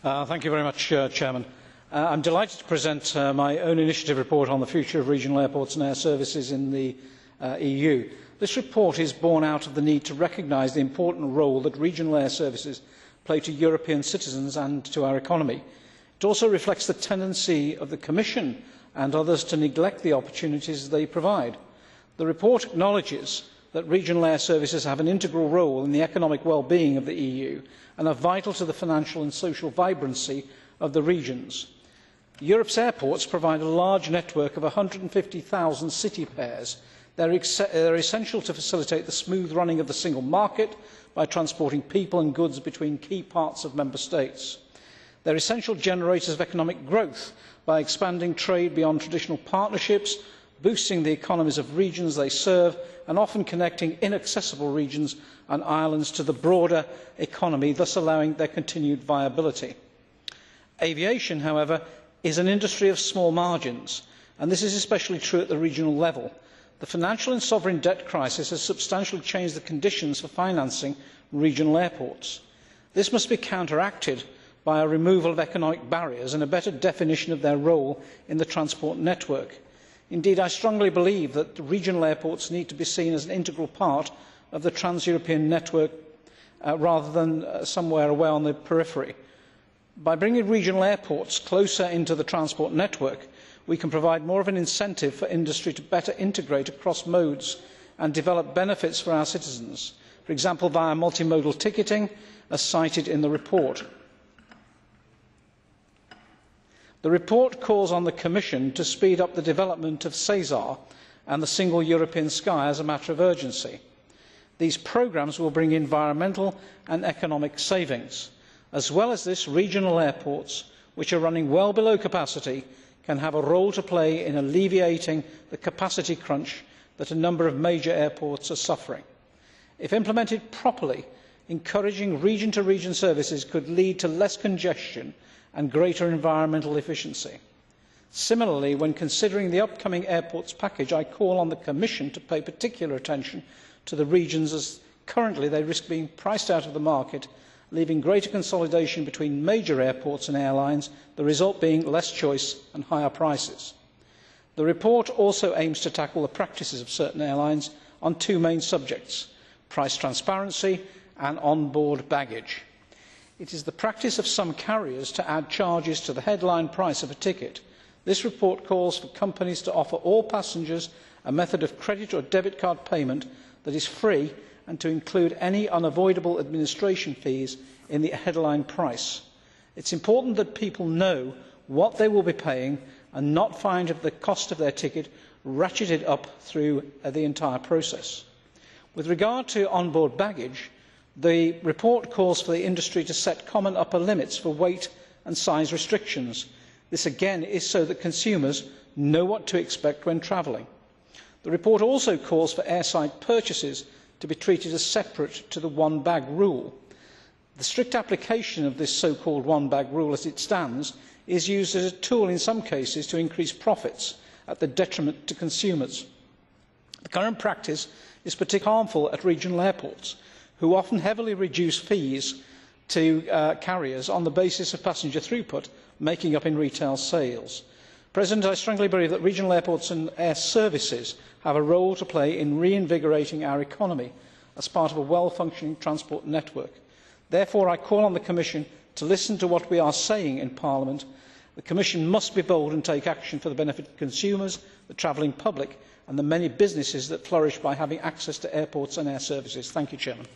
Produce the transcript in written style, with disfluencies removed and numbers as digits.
Thank you very much, Chairman. I am delighted to present my own initiative report on the future of regional airports and air services in the EU. This report is born out of the need to recognise the important role that regional air services play to European citizens and to our economy. It also reflects the tendency of the Commission and others to neglect the opportunities they provide. The report acknowledges that regional air services have an integral role in the economic well-being of the EU and are vital to the financial and social vibrancy of the regions. Europe's airports provide a large network of 150,000 city pairs. They are essential to facilitate the smooth running of the single market by transporting people and goods between key parts of member states. They are essential generators of economic growth by expanding trade beyond traditional partnerships, boosting the economies of regions they serve, and often connecting inaccessible regions and islands to the broader economy, thus allowing their continued viability. Aviation, however, is an industry of small margins, and this is especially true at the regional level. The financial and sovereign debt crisis has substantially changed the conditions for financing regional airports. This must be counteracted by a removal of economic barriers and a better definition of their role in the transport network. Indeed, I strongly believe that regional airports need to be seen as an integral part of the trans-European network rather than somewhere away on the periphery. By bringing regional airports closer into the transport network, we can provide more of an incentive for industry to better integrate across modes and develop benefits for our citizens, for example via multimodal ticketing, as cited in the report. The report calls on the Commission to speed up the development of SESAR and the Single European Sky as a matter of urgency. These programmes will bring environmental and economic savings. As well as this, regional airports, which are running well below capacity, can have a role to play in alleviating the capacity crunch that a number of major airports are suffering. If implemented properly, encouraging region-to-region services could lead to less congestion and greater environmental efficiency. Similarly, when considering the upcoming airports package, I call on the Commission to pay particular attention to the regions, as currently they risk being priced out of the market, leaving greater consolidation between major airports and airlines, the result being less choice and higher prices. The report also aims to tackle the practices of certain airlines on two main subjects: price transparency and on-board baggage. It is the practice of some carriers to add charges to the headline price of a ticket. This report calls for companies to offer all passengers a method of credit or debit card payment that is free and to include any unavoidable administration fees in the headline price. It is important that people know what they will be paying and not find the cost of their ticket ratcheted up through the entire process. With regard to on-board baggage, the report calls for the industry to set common upper limits for weight and size restrictions. This again is so that consumers know what to expect when travelling. The report also calls for airside purchases to be treated as separate to the one-bag rule. The strict application of this so-called one-bag rule as it stands is used as a tool in some cases to increase profits at the detriment to consumers. The current practice is particularly harmful at regional airports, who often heavily reduce fees to carriers on the basis of passenger throughput, making up in retail sales. I strongly believe that regional airports and air services have a role to play in reinvigorating our economy as part of a well-functioning transport network. Therefore, I call on the Commission to listen to what we are saying in Parliament. The Commission must be bold and take action for the benefit of consumers, the travelling public and the many businesses that flourish by having access to airports and air services. Thank you, Chairman.